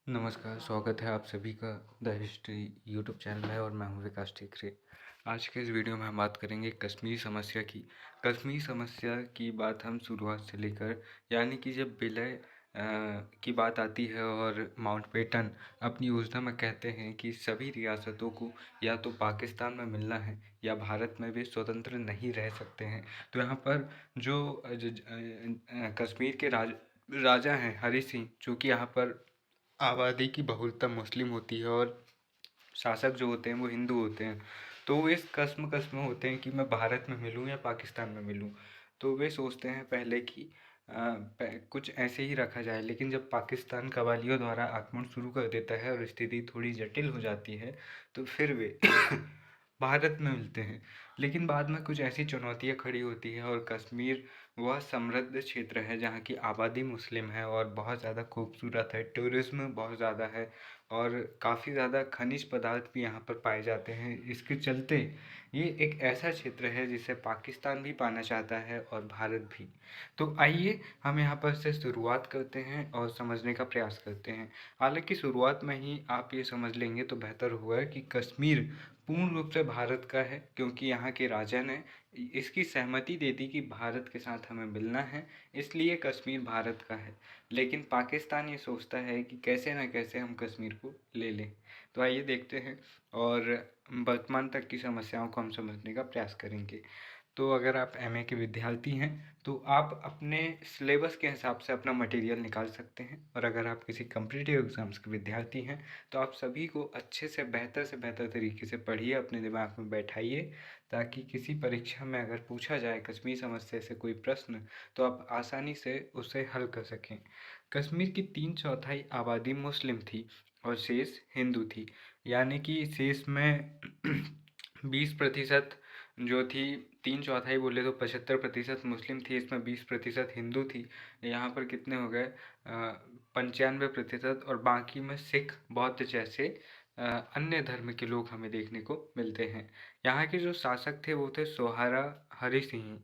नमस्कार, स्वागत है आप सभी का द हिस्ट्री यूट्यूब चैनल में और मैं हूं विकास टेकरे। आज के इस वीडियो में हम बात करेंगे कश्मीर समस्या की। कश्मीर समस्या की बात हम शुरुआत से लेकर यानी कि जब विलय की बात आती है और माउंटबेटन अपनी योजना में कहते हैं कि सभी रियासतों को या तो पाकिस्तान में मिलना है या भारत में वे स्वतंत्र नहीं रह सकते हैं। तो यहाँ पर जो कश्मीर के राजा हैं हरि सिंह, जो कि यहाँ पर आबादी की बहुलता मुस्लिम होती है और शासक जो होते हैं वो हिंदू होते हैं। तो वो इस कश्मकश में होते हैं कि मैं भारत में मिलूँ या पाकिस्तान में मिलूँ। तो वे सोचते हैं पहले कि कुछ ऐसे ही रखा जाए, लेकिन जब पाकिस्तान कबालियों द्वारा आक्रमण शुरू कर देता है और स्थिति थोड़ी जटिल हो जाती है तो फिर वे भारत में मिलते हैं। लेकिन बाद में कुछ ऐसी चुनौतियां खड़ी होती हैं और कश्मीर वह समृद्ध क्षेत्र है जहाँ की आबादी मुस्लिम है और बहुत ज़्यादा खूबसूरत है, टूरिज्म बहुत ज़्यादा है और काफ़ी ज़्यादा खनिज पदार्थ भी यहाँ पर पाए जाते हैं। इसके चलते ये एक ऐसा क्षेत्र है जिसे पाकिस्तान भी पाना चाहता है और भारत भी। तो आइए हम यहाँ पर से शुरुआत करते हैं और समझने का प्रयास करते हैं। हालांकि शुरुआत में ही आप ये समझ लेंगे तो बेहतर होगा कि कश्मीर पूर्ण रूप से भारत का है, क्योंकि यहाँ के राजा ने इसकी सहमति दे दी कि भारत के साथ हमें मिलना है, इसलिए कश्मीर भारत का है। लेकिन पाकिस्तान ये सोचता है कि कैसे न कैसे हम कश्मीर को ले लें। तो आइए देखते हैं और वर्तमान तक की समस्याओं को हम समझने का प्रयास करेंगे। तो अगर आप एमए के विद्यार्थी हैं तो आप अपने सिलेबस के हिसाब से अपना मटेरियल निकाल सकते हैं, और अगर आप किसी कम्पिटिटिव एग्ज़ाम्स के विद्यार्थी हैं तो आप सभी को अच्छे से बेहतर तरीके से पढ़िए, अपने दिमाग में बैठाइए, ताकि किसी परीक्षा में अगर पूछा जाए कश्मीर समस्या से कोई प्रश्न तो आप आसानी से उसे हल कर सकें। कश्मीर की 3/4 आबादी मुस्लिम थी और शेष हिंदू थी, यानी कि शेष में 20% जो थी, 3/4 बोले तो 75% मुस्लिम थी, इसमें 20% हिंदू थी। यहाँ पर कितने हो गए, 95%, और बाकी में सिख बौद्ध जैसे अन्य धर्म के लोग हमें देखने को मिलते हैं। यहाँ के जो शासक थे वो थे सोहारा हरि सिंह,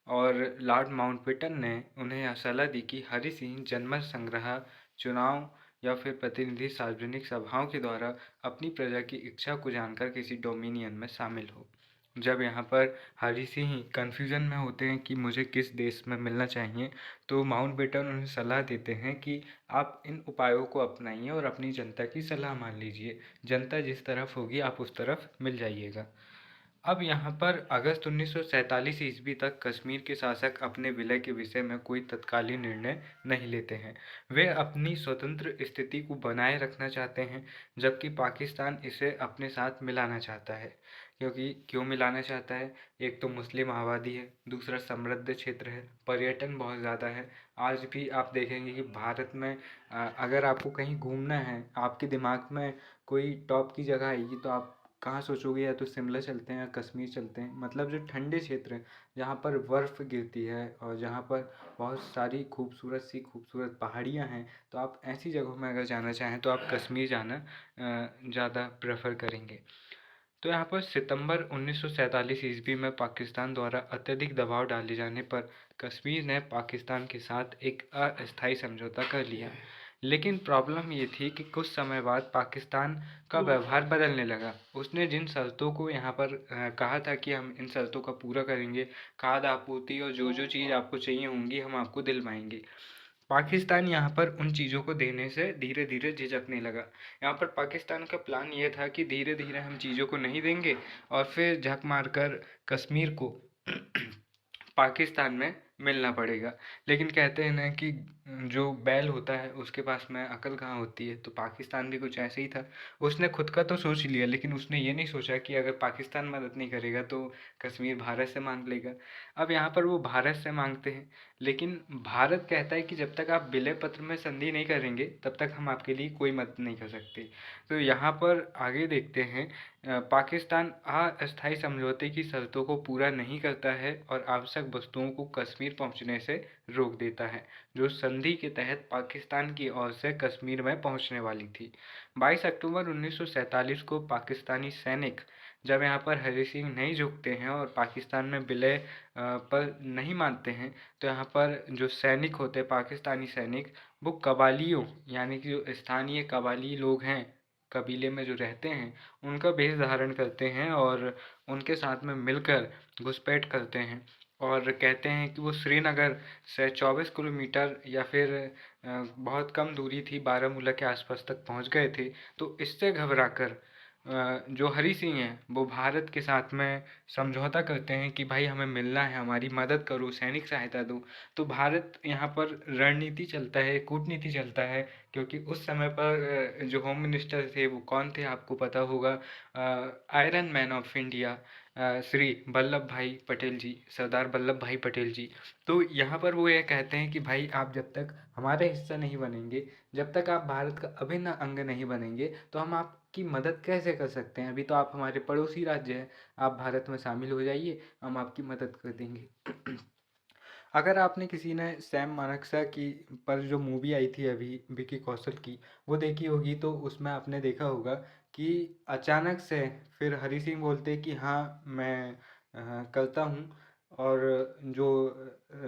और लॉर्ड माउंटबेटन ने उन्हें यह सलाह दी कि हरि सिंह जनमत संग्रह, चुनाव या फिर प्रतिनिधि सार्वजनिक सभाओं के द्वारा अपनी प्रजा की इच्छा को जानकर किसी डोमिनियन में शामिल हो। जब यहाँ पर हरि सिंह कन्फ्यूज़न में होते हैं कि मुझे किस देश में मिलना चाहिए, तो माउंटबेटन उन्हें सलाह देते हैं कि आप इन उपायों को अपनाइए और अपनी जनता की सलाह मान लीजिए। जनता जिस तरफ होगी आप उस तरफ मिल जाइएगा। अब यहाँ पर अगस्त 1947 ईस्वी तक कश्मीर के शासक अपने विलय के विषय में कोई तत्कालीन निर्णय नहीं लेते हैं। वे अपनी स्वतंत्र स्थिति को बनाए रखना चाहते हैं, जबकि पाकिस्तान इसे अपने साथ मिलाना चाहता है। क्योंकि क्यों मिलाना चाहता है? एक तो मुस्लिम आबादी है, दूसरा समृद्ध क्षेत्र है, पर्यटन बहुत ज़्यादा है। आज भी आप देखेंगे कि भारत में अगर आपको कहीं घूमना है, आपके दिमाग में कोई टॉप की जगह आएगी तो आप कहाँ सोचोगे, या तो शिमला चलते हैं या कश्मीर चलते हैं। मतलब जो ठंडे क्षेत्र हैं जहाँ पर बर्फ़ गिरती है और जहाँ पर बहुत सारी खूबसूरत पहाड़ियाँ हैं, तो आप ऐसी जगहों में अगर जाना चाहें तो आप कश्मीर जाना ज़्यादा प्रेफर करेंगे। तो यहाँ पर सितंबर 1947 ईस्वी में पाकिस्तान द्वारा अत्यधिक दबाव डाले जाने पर कश्मीर ने पाकिस्तान के साथ एक अस्थायी समझौता कर लिया। लेकिन प्रॉब्लम ये थी कि कुछ समय बाद पाकिस्तान का व्यवहार बदलने लगा। उसने जिन शर्तों को यहाँ पर कहा था कि हम इन शर्तों का पूरा करेंगे, खाद्य आपूर्ति और जो चीज़ आपको चाहिए होंगी हम आपको दिलवाएंगे, पाकिस्तान यहाँ पर उन चीज़ों को देने से धीरे धीरे झिझकने लगा। यहाँ पर पाकिस्तान का प्लान ये था कि धीरे धीरे हम चीज़ों को नहीं देंगे और फिर झक मारकर कश्मीर को पाकिस्तान में मिलना पड़ेगा। लेकिन कहते हैं ना कि जो बैल होता है उसके पास में अकल कहाँ होती है, तो पाकिस्तान भी कुछ ऐसे ही था। उसने खुद का तो सोच लिया, लेकिन उसने ये नहीं सोचा कि अगर पाकिस्तान मदद नहीं करेगा तो कश्मीर भारत से मांग लेगा। अब यहाँ पर वो भारत से मांगते हैं, लेकिन भारत कहता है कि जब तक आप विलय पत्र में संधि नहीं करेंगे तब तक हम आपके लिए कोई मदद नहीं कर सकते। तो यहाँ पर आगे देखते हैं, पाकिस्तान अस्थायी समझौते की शर्तों को पूरा नहीं करता है और आवश्यक वस्तुओं को कश्मीर पहुंचने से रोक देता है, जो संधि के तहत पाकिस्तान की ओर से कश्मीर में पहुंचने वाली थी। 22 अक्टूबर 1947 को पाकिस्तानी सैनिक जब यहाँ पर हरि सिंह नहीं झुकते हैं और पाकिस्तान में विलय पर नहीं मानते हैं, तो यहाँ पर जो सैनिक होते हैं पाकिस्तानी सैनिक, वो कबालियों यानी कि जो स्थानीय कबाली लोग हैं, कबीले में जो रहते हैं, उनका वेश धारण करते हैं और उनके साथ में मिलकर घुसपैठ करते हैं और कहते हैं कि वो श्रीनगर से 24 किलोमीटर या फिर बहुत कम दूरी थी, बारामूला के आसपास तक पहुंच गए थे। तो इससे घबराकर जो हरी सिंह हैं वो भारत के साथ में समझौता करते हैं कि भाई हमें मिलना है, हमारी मदद करो, सैनिक सहायता दो। तो भारत यहाँ पर रणनीति चलता है, कूटनीति चलता है, क्योंकि उस समय पर जो होम मिनिस्टर थे वो कौन थे आपको पता होगा, iron man of India, Shri Vallabh भाई पटेल जी, सरदार वल्लभ भाई पटेल जी। तो यहाँ पर वो ये कहते हैं कि भाई आप जब तक हमारा हिस्सा नहीं बनेंगे, जब तक आप भारत का अभिन्न अंग नहीं बनेंगे, तो हम आपकी मदद कैसे कर सकते हैं? अभी तो आप हमारे पड़ोसी राज्य हैं, आप भारत में शामिल हो जाइए, हम आपकी मदद कर देंगे। अगर आपने किसी ने सैम मानेकशॉ की पर जो मूवी आई थी अभी विकी कौशल की, वो देखी होगी, तो उसमें आपने देखा होगा कि अचानक से फिर हरी सिंह बोलते कि हाँ मैं करता हूँ। और जो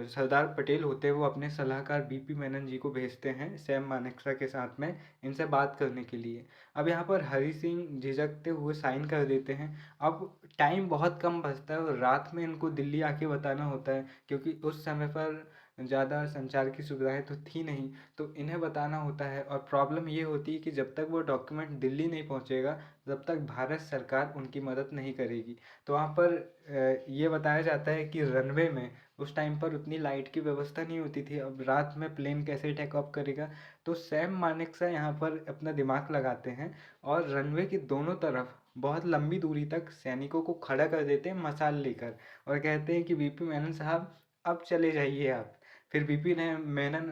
सरदार पटेल होते हैं वो अपने सलाहकार बीपी मेनन जी को भेजते हैं सैम मानेकशॉ के साथ में इनसे बात करने के लिए। अब यहाँ पर हरी सिंह झिझकते हुए साइन कर देते हैं। अब टाइम बहुत कम बचता है और रात में इनको दिल्ली आके बताना होता है, क्योंकि उस समय पर ज़्यादा संचार की सुविधाएं तो थी नहीं, तो इन्हें बताना होता है। और प्रॉब्लम ये होती है कि जब तक वो डॉक्यूमेंट दिल्ली नहीं पहुंचेगा, तब तक भारत सरकार उनकी मदद नहीं करेगी। तो वहाँ पर ये बताया जाता है कि रनवे में उस टाइम पर उतनी लाइट की व्यवस्था नहीं होती थी, अब रात में प्लेन कैसे टेक ऑफ करेगा। तो सैम मानेकशॉ यहाँ पर अपना दिमाग लगाते हैं और रनवे की दोनों तरफ बहुत लंबी दूरी तक सैनिकों को खड़ा कर देते हैं मशाल लेकर, और कहते हैं कि वीपी मेनन साहब अब चले जाइए आप। फिर वीपी ने मेनन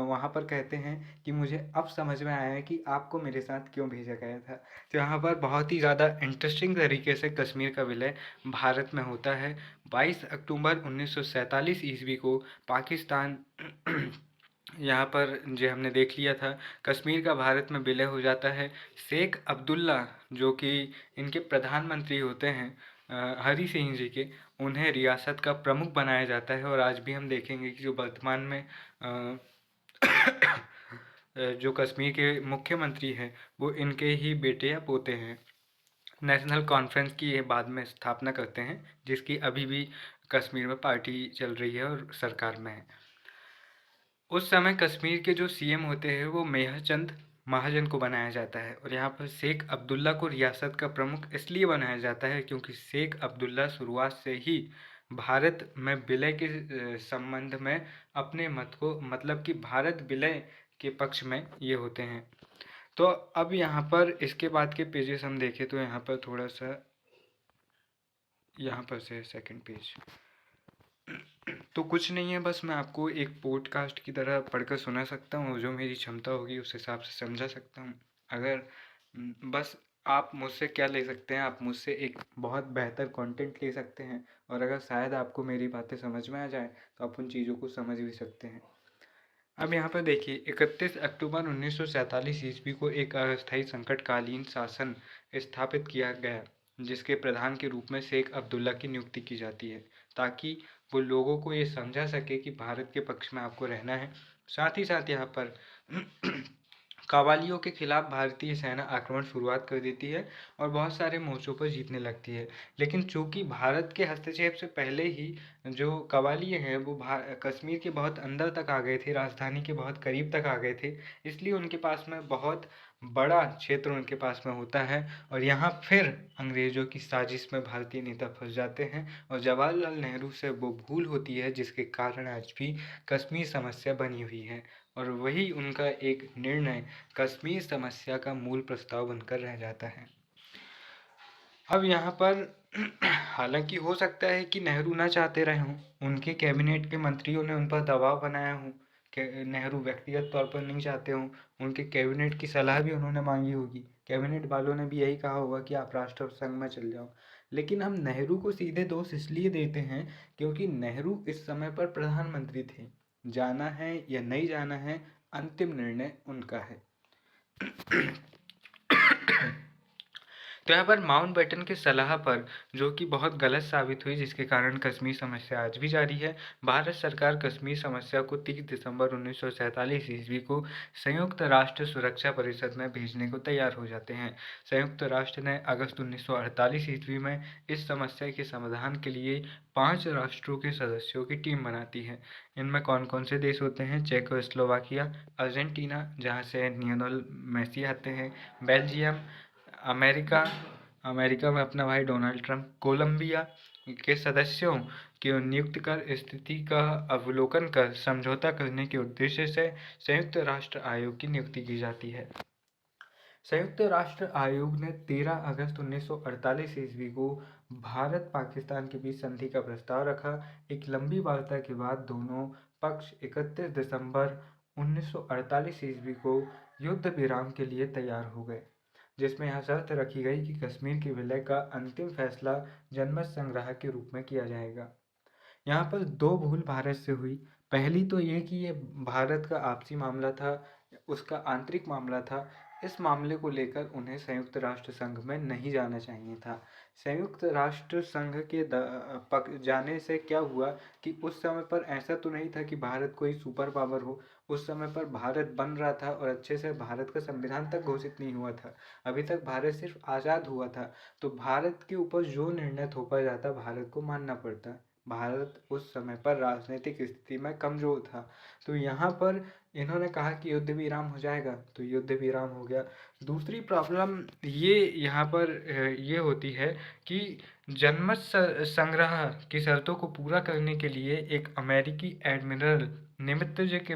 वहाँ पर कहते हैं कि मुझे अब समझ में आया है कि आपको मेरे साथ क्यों भेजा गया था। तो यहाँ पर बहुत ही ज़्यादा इंटरेस्टिंग तरीके से कश्मीर का विलय भारत में होता है। 22 अक्टूबर 1947 ईस्वी को पाकिस्तान यहाँ पर जो हमने देख लिया था, कश्मीर का भारत में विलय हो जाता है। शेख अब्दुल्ला जो कि इनके प्रधानमंत्री होते हैं, हरी सिंह जी के, उन्हें रियासत का प्रमुख बनाया जाता है। और आज भी हम देखेंगे कि जो वर्तमान में जो कश्मीर के मुख्यमंत्री हैं वो इनके ही बेटे या पोते हैं। नेशनल कॉन्फ्रेंस की ये बाद में स्थापना करते हैं, जिसकी अभी भी कश्मीर में पार्टी चल रही है और सरकार में है। उस समय कश्मीर के जो सीएम होते हैं वो मेहर चंद महाजन को बनाया जाता है। और यहाँ पर शेख अब्दुल्ला को रियासत का प्रमुख इसलिए बनाया जाता है क्योंकि शेख अब्दुल्ला शुरुआत से ही भारत में विलय के संबंध में अपने मत को, मतलब कि भारत विलय के पक्ष में ये होते हैं। तो अब यहाँ पर इसके बाद के पेजेस हम देखें तो यहाँ पर थोड़ा सा, यहाँ पर से सेकंड पेज, तो कुछ नहीं है, बस मैं आपको एक पॉडकास्ट की तरह पढ़कर सुना सकता हूँ, जो मेरी क्षमता होगी उस हिसाब से समझा सकता हूँ। अगर बस आप मुझसे क्या ले सकते हैं, आप मुझसे एक बहुत बेहतर कंटेंट ले सकते हैं, और अगर शायद आपको मेरी बातें समझ में आ जाए तो आप उन चीज़ों को समझ भी सकते हैं। अब यहाँ पर देखिए, 31 अक्टूबर 1947 ईस्वी को एक अस्थायी संकटकालीन शासन स्थापित किया गया, जिसके प्रधान के रूप में शेख अब्दुल्ला की नियुक्ति की जाती है, ताकि वो लोगों को ये समझा सके कि भारत के पक्ष में आपको रहना है। साथ ही साथ यहाँ पर कवालियों के खिलाफ भारतीय सेना आक्रमण शुरुआत कर देती है और बहुत सारे मोर्चों पर जीतने लगती है। लेकिन चूंकि भारत के हस्तक्षेप से पहले ही जो कवाली हैं वो कश्मीर के बहुत अंदर तक आ गए थे, राजधानी के बहुत करीब तक आ गए थे, इसलिए उनके पास में बहुत बड़ा क्षेत्र उनके पास में होता है। और यहाँ फिर अंग्रेज़ों की साजिश में भारतीय नेता फंस जाते हैं और जवाहरलाल नेहरू से वो भूल होती है, जिसके कारण आज भी कश्मीर समस्या बनी हुई है। और वही उनका एक निर्णय कश्मीर समस्या का मूल प्रस्ताव बनकर रह जाता है। अब यहाँ पर हालांकि हो सकता है कि नेहरू ना चाहते रहे हों, उनके कैबिनेट के मंत्रियों ने उन पर दबाव बनाया हो, नेहरू व्यक्तिगत तौर पर नहीं चाहते हों, उनके कैबिनेट की सलाह भी उन्होंने मांगी होगी, कैबिनेट वालों ने भी यही कहा होगा कि आप राष्ट्र संघ में चल जाओ। लेकिन हम नेहरू को सीधे दोष इसलिए देते हैं क्योंकि नेहरू इस समय पर प्रधानमंत्री थे। जाना है या नहीं जाना है, अंतिम निर्णय उनका है। तो यहाँ पर माउंटबेटन की सलाह पर, जो कि बहुत गलत साबित हुई, जिसके कारण कश्मीर समस्या आज भी जारी है, भारत सरकार कश्मीर समस्या को 30 दिसंबर 1947 ईस्वी को संयुक्त राष्ट्र सुरक्षा परिषद में भेजने को तैयार हो जाते हैं। संयुक्त राष्ट्र ने अगस्त 1948 ईस्वी में इस समस्या के समाधान के लिए 5 राष्ट्रों के सदस्यों की टीम बनाती है। इनमें कौन कौन से देश होते हैं? चेकोस्लोवाकिया, अर्जेंटीना, जहाँ से लियोनेल मेसी आते हैं, बेल्जियम, अमेरिका, अमेरिका में अपना भाई डोनाल्ड ट्रंप, कोलंबिया के सदस्यों की नियुक्ति कर स्थिति का अवलोकन कर समझौता करने के उद्देश्य से संयुक्त राष्ट्र आयोग की नियुक्ति की जाती है। संयुक्त राष्ट्र आयोग ने 13 अगस्त 1948 ईस्वी को भारत पाकिस्तान के बीच संधि का प्रस्ताव रखा। एक लंबी वार्ता के बाद दोनों पक्ष 31 दिसंबर 1948 ईस्वी को युद्ध विराम के लिए तैयार हो गए, जिसमें यह शर्त रखी गई कि कश्मीर के विलय का अंतिम फैसला जनमत संग्रह के रूप में किया जाएगा। यहाँ पर दो भूल भारत से हुई। पहली तो ये कि ये भारत का आपसी मामला था, उसका आंतरिक मामला था। इस मामले को लेकर उन्हें संयुक्त राष्ट्र संघ में नहीं जाना चाहिए था। संयुक्त राष्ट्र संघ के जाने से क्या हुआ कि उस समय पर ऐसा तो नहीं था कि भारत कोई सुपर पावर हो। उस समय पर भारत बन रहा था और अच्छे से भारत का संविधान तक घोषित नहीं हुआ था। अभी तक भारत सिर्फ आज़ाद हुआ था। तो भारत के ऊपर जो निर्णय थोपा जाता भारत को मानना पड़ता। भारत उस समय पर राजनीतिक स्थिति में कमजोर था। तो यहाँ पर इन्होंने कहा कि युद्ध विराम हो जाएगा, तो युद्ध विराम हो गया। दूसरी प्रॉब्लम ये यहाँ पर ये होती है कि जनमत संग्रह की शर्तों को पूरा करने के लिए एक अमेरिकी एडमिरल निमित्ज के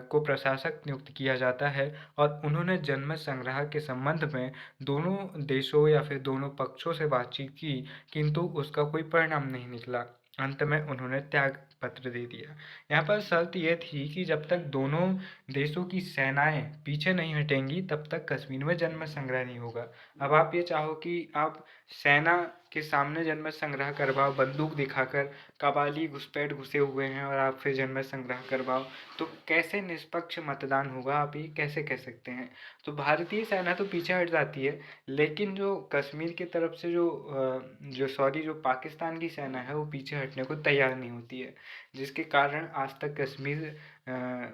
को प्रशासक नियुक्त किया जाता है और उन्होंने जनमत संग्रह के संबंध में दोनों देशों या फिर दोनों पक्षों से बातचीत की, किंतु उसका कोई परिणाम नहीं निकला। अंत में उन्होंने त्याग पत्र दे दिया। यहाँ पर शर्त यह थी कि जब तक दोनों देशों की सेनाएं पीछे नहीं हटेंगी तब तक कश्मीर में जनमत संग्रह नहीं होगा। अब आप ये चाहो कि आप सेना के सामने जनमत संग्रह करवाओ, बंदूक दिखाकर, कबाली घुसपैठ घुसे हुए हैं और आप फिर जनमत संग्रह करवाओ, तो कैसे निष्पक्ष मतदान होगा? आप ये कैसे कह सकते हैं? तो भारतीय सेना तो पीछे हट जाती है, लेकिन जो कश्मीर की तरफ से जो पाकिस्तान की सेना है वो पीछे हटने को तैयार नहीं होती है, जिसके कारण आज तक कश्मीर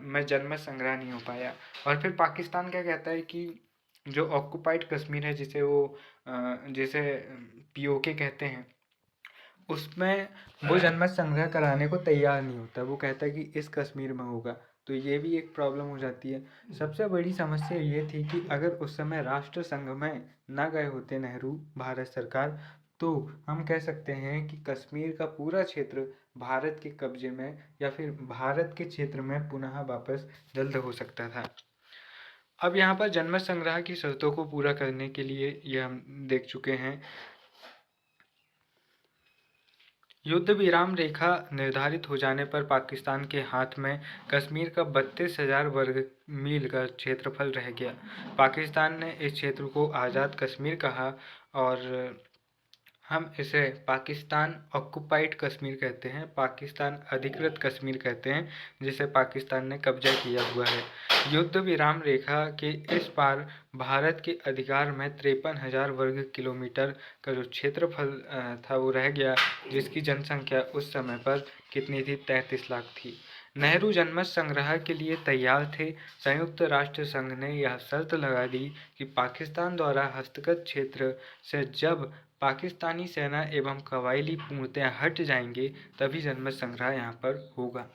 में जनमत संग्रह नहीं हो पाया। और फिर पाकिस्तान क्या कहता है कि जो ऑक्युपाइड कश्मीर है, जिसे पीओके कहते हैं, उसमें वो जनमत संग्रह कराने को तैयार नहीं होता। वो कहता है कि इस कश्मीर में होगा। तो ये भी एक प्रॉब्लम हो जाती है। सबसे बड़ी समस्या ये थी कि अगर उस समय राष्ट्र संघ में ना गए होते नेहरू, भारत सरकार, तो हम कह सकते हैं कि कश्मीर का पूरा क्षेत्र भारत के कब्जे में या फिर भारत के क्षेत्र में पुनः वापस जल्द हो सकता था। अब यहाँ पर जनमत संग्रह की शर्तों को पूरा करने के लिए ये हम देख चुके हैं। युद्ध विराम रेखा निर्धारित हो जाने पर पाकिस्तान के हाथ में कश्मीर का 32,000 वर्ग मील का क्षेत्रफल रह गया। पाकिस्तान ने इस क्षेत्र को आज़ाद कश्मीर कहा और हम इसे पाकिस्तान ऑक्युपाइड कश्मीर कहते हैं, पाकिस्तान अधिकृत कश्मीर कहते हैं, जिसे पाकिस्तान ने कब्जा किया हुआ है। युद्ध विराम रेखा के इस पार भारत के अधिकार में 53,000 वर्ग किलोमीटर का जो क्षेत्रफल था वो रह गया, जिसकी जनसंख्या उस समय पर कितनी थी? 33 लाख थी। नेहरू जनमत संग्रह के लिए तैयार थे। संयुक्त राष्ट्र संघ ने यह शर्त लगा दी कि पाकिस्तान द्वारा हस्तगत क्षेत्र से जब पाकिस्तानी सेना एवं कबायली पूर्णतः हट जाएंगे तभी जनमत संग्रह यहाँ पर होगा।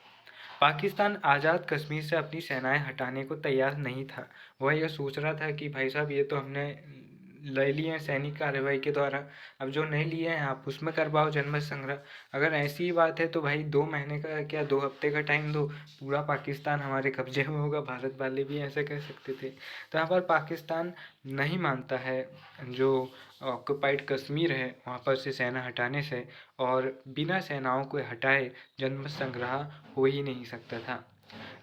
पाकिस्तान आज़ाद कश्मीर से अपनी सेनाएं हटाने को तैयार नहीं था। वह यह सोच रहा था कि भाई साहब ये तो हमने ले लिए हैं सैनिक कार्रवाई के द्वारा, अब जो नहीं लिए हैं आप उसमें करवाओ जनमत संग्रह। अगर ऐसी ही बात है तो भाई 2 महीने का क्या 2 हफ्ते का टाइम दो, पूरा पाकिस्तान हमारे कब्जे में होगा। भारत वाले भी ऐसा कह सकते थे। तो यहाँ पर पाकिस्तान नहीं मानता है जो ऑक्युपाइड कश्मीर है वहाँ पर से सेना हटाने से, और बिना सेनाओं को हटाए जनमत संग्रह हो ही नहीं सकता था।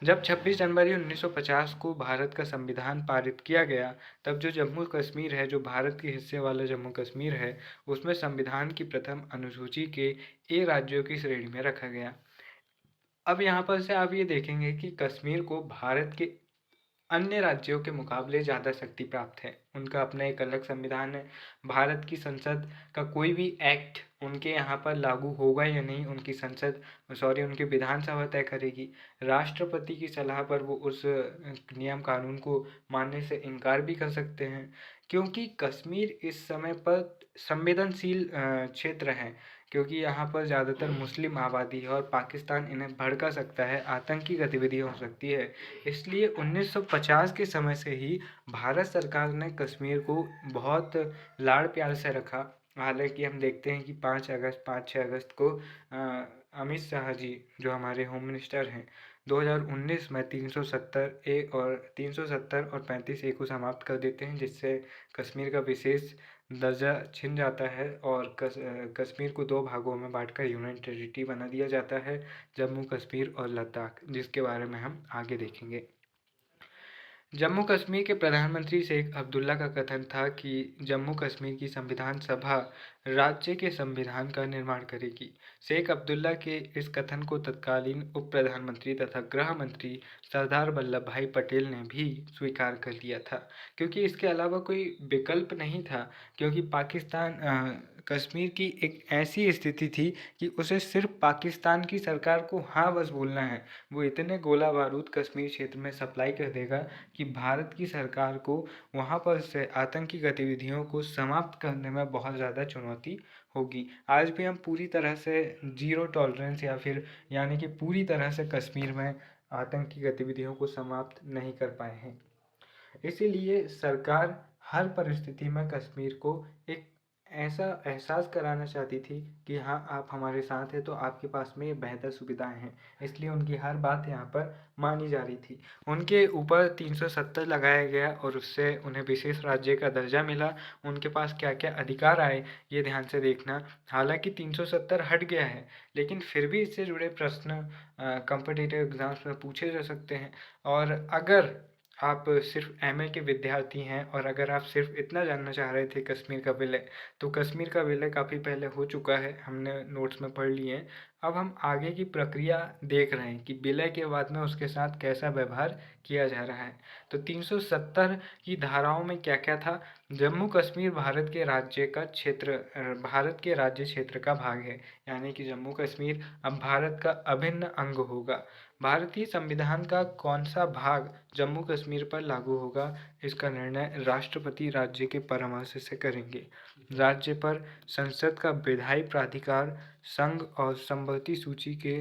जब 26 जनवरी 1950 को भारत का संविधान पारित किया गया, तब जो जम्मू कश्मीर है, जो भारत के हिस्से वाला जम्मू कश्मीर है, उसमें संविधान की प्रथम अनुसूची के ए राज्यों की श्रेणी में रखा गया। अब यहाँ पर से आप ये देखेंगे कि कश्मीर को भारत के अन्य राज्यों के मुकाबले ज़्यादा शक्ति प्राप्त है। उनका अपना एक अलग संविधान है। भारत की संसद का कोई भी एक्ट उनके यहाँ पर लागू होगा या नहीं, उनकी संसद सॉरी उनकी विधानसभा तय करेगी। राष्ट्रपति की सलाह पर वो उस नियम कानून को मानने से इनकार भी कर सकते हैं, क्योंकि कश्मीर इस समय पर संवेदनशील क्षेत्र है, क्योंकि यहाँ पर ज़्यादातर मुस्लिम आबादी है और पाकिस्तान इन्हें भड़का सकता है, आतंकी गतिविधि हो सकती है। इसलिए 1950 के समय से ही भारत सरकार ने कश्मीर को बहुत लाड़ प्यार से रखा। हालांकि हम देखते हैं कि 5-6 अगस्त को अमित शाह जी जो हमारे होम मिनिस्टर हैं 2019 में 370 और 35A को समाप्त कर देते हैं, जिससे कश्मीर का विशेष दर्जा छिन जाता है और कश्मीर को दो भागों में बांटकर यूनियन टेरिटरी बना दिया जाता है, जम्मू कश्मीर और लद्दाख, जिसके बारे में हम आगे देखेंगे। जम्मू कश्मीर के प्रधानमंत्री शेख अब्दुल्ला का कथन था कि जम्मू कश्मीर की संविधान सभा राज्य के संविधान का निर्माण करेगी। शेख अब्दुल्ला के इस कथन को तत्कालीन उप प्रधानमंत्री तथा गृह मंत्री सरदार वल्लभ भाई पटेल ने भी स्वीकार कर लिया था, क्योंकि इसके अलावा कोई विकल्प नहीं था। क्योंकि पाकिस्तान कश्मीर की एक ऐसी स्थिति थी कि उसे सिर्फ पाकिस्तान की सरकार को हाँ बस बोलना है, वो इतने गोला बारूद कश्मीर क्षेत्र में सप्लाई कर देगा कि भारत की सरकार को वहाँ पर से आतंकी गतिविधियों को समाप्त करने में बहुत ज़्यादा चुनौती होगी। आज भी हम पूरी तरह से जीरो टॉलरेंस या फिर यानी कि पूरी तरह से कश्मीर में आतंकी गतिविधियों को समाप्त नहीं कर पाए हैं। इसीलिए सरकार हर परिस्थिति में कश्मीर को एक ऐसा एहसास कराना चाहती थी कि हाँ आप हमारे साथ हैं, तो आपके पास में ये बेहतर सुविधाएं हैं। इसलिए उनकी हर बात यहाँ पर मानी जा रही थी। उनके ऊपर 370 लगाया गया और उससे उन्हें विशेष राज्य का दर्जा मिला। उनके पास क्या क्या अधिकार आए ये ध्यान से देखना। हालांकि 370 हट गया है, लेकिन फिर भी इससे जुड़े प्रश्न कॉम्पिटिटिव एग्जाम्स में पूछे जा सकते हैं। और अगर आप सिर्फ एमए के विद्यार्थी हैं और अगर आप सिर्फ इतना जानना चाह रहे थे कश्मीर का विलय, तो कश्मीर का विलय काफ़ी पहले हो चुका है, हमने नोट्स में पढ़ लिए हैं। अब हम आगे की प्रक्रिया देख रहे हैं कि विलय के बाद में उसके साथ कैसा व्यवहार किया जा रहा है। तो 370 की धाराओं में क्या क्या था? जम्मू कश्मीर भारत के राज्य क्षेत्र का भाग है, यानी कि जम्मू कश्मीर अब भारत का अभिन्न अंग होगा। भारतीय संविधान का कौन सा भाग जम्मू कश्मीर पर लागू होगा, इसका निर्णय राष्ट्रपति राज्य के परामर्श से करेंगे। राज्य पर संसद का विधायी प्राधिकार संघ और संबंधित सूची के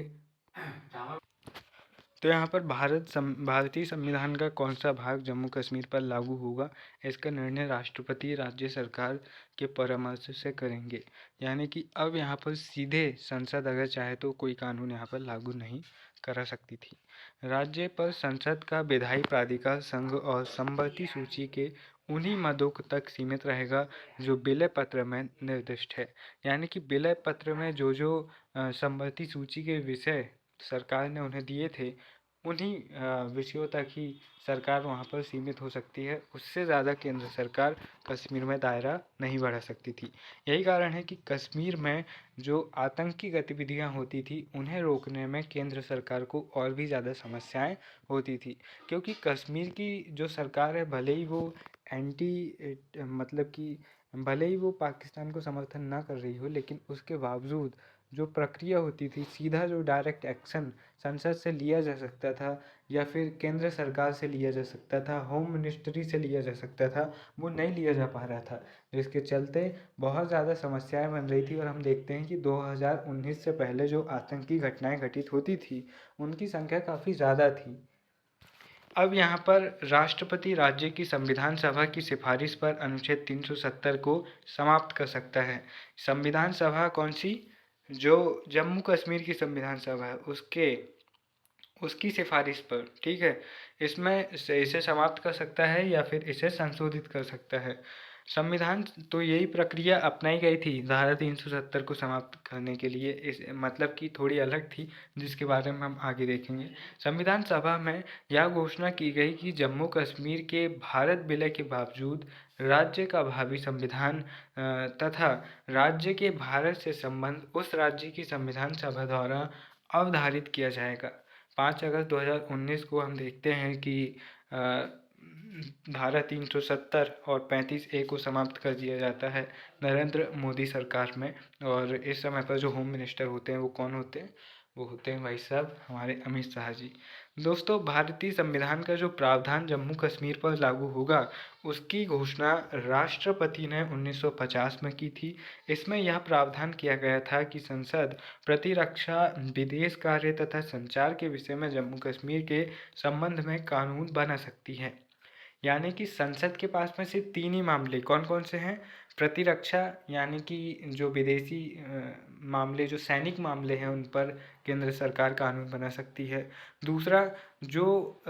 तो यहाँ पर भारतीय संविधान का कौन सा भाग जम्मू कश्मीर पर लागू होगा, इसका निर्णय राष्ट्रपति राज्य सरकार के परामर्श से करेंगे। यानी कि अब यहाँ पर सीधे संसद अगर चाहे तो कोई कानून यहाँ पर लागू नहीं करा सकती थी। राज्य पर संसद का विधायी प्राधिकार संघ और संबंधित सूची के उन्हीं मदों तक सीमित रहेगा जो विलय पत्र में निर्दिष्ट है। यानी कि विलय पत्र में जो संबंधित सूची के विषय सरकार ने उन्हें दिए थे, उन्हीं विषयों तक ही सरकार वहाँ पर सीमित हो सकती है। उससे ज़्यादा केंद्र सरकार कश्मीर में दायरा नहीं बढ़ा सकती थी। यही कारण है कि कश्मीर में जो आतंकी गतिविधियाँ होती थी उन्हें रोकने में केंद्र सरकार को और भी ज़्यादा समस्याएं होती थी, क्योंकि कश्मीर की जो सरकार है भले ही वो भले ही वो पाकिस्तान को समर्थन ना कर रही हो, लेकिन उसके बावजूद जो प्रक्रिया होती थी, सीधा जो डायरेक्ट एक्शन संसद से लिया जा सकता था या फिर केंद्र सरकार से लिया जा सकता था, होम मिनिस्ट्री से लिया जा सकता था, वो नहीं लिया जा पा रहा था, जिसके चलते बहुत ज़्यादा समस्याएं बन रही थी। और हम देखते हैं कि 2019 से पहले जो आतंकी घटनाएं घटित होती थी उनकी संख्या काफ़ी ज़्यादा थी। अब यहाँ पर राष्ट्रपति राज्य की संविधान सभा की सिफारिश पर अनुच्छेद 370 को समाप्त कर सकता है। संविधान सभा कौन सी? जो जम्मू कश्मीर की संविधान सभा है उसकी सिफारिश पर, ठीक है। इसमें इसे समाप्त कर सकता है या फिर इसे संशोधित कर सकता है। संविधान तो यही प्रक्रिया अपनाई गई थी धारा 370 को समाप्त करने के लिए, इस मतलब कि थोड़ी अलग थी, जिसके बारे में हम आगे देखेंगे। संविधान सभा में यह घोषणा की गई कि जम्मू कश्मीर के भारत विलय के बावजूद राज्य का भावी संविधान तथा राज्य के भारत से संबंध उस राज्य की संविधान सभा द्वारा अवधारित किया जाएगा। 5 अगस्त 2019 को हम देखते हैं कि अ, धारा 370 और 35A को समाप्त कर दिया जाता है नरेंद्र मोदी सरकार में। और इस समय पर जो होम मिनिस्टर होते हैं वो कौन होते हैं? वो होते हैं भाई साहब हमारे अमित शाह जी। दोस्तों, भारतीय संविधान का जो प्रावधान जम्मू कश्मीर पर लागू होगा उसकी घोषणा राष्ट्रपति ने 1950 में की थी। इसमें यह प्रावधान किया गया था कि संसद प्रतिरक्षा, विदेश कार्य तथा संचार के विषय में जम्मू कश्मीर के संबंध में कानून बना सकती है। यानी कि संसद के पास में सिर्फ 3 ही मामले कौन कौन से हैं? प्रतिरक्षा, यानी कि जो विदेशी मामले, जो सैनिक मामले हैं उन पर केंद्र सरकार कानून बना सकती है। दूसरा, जो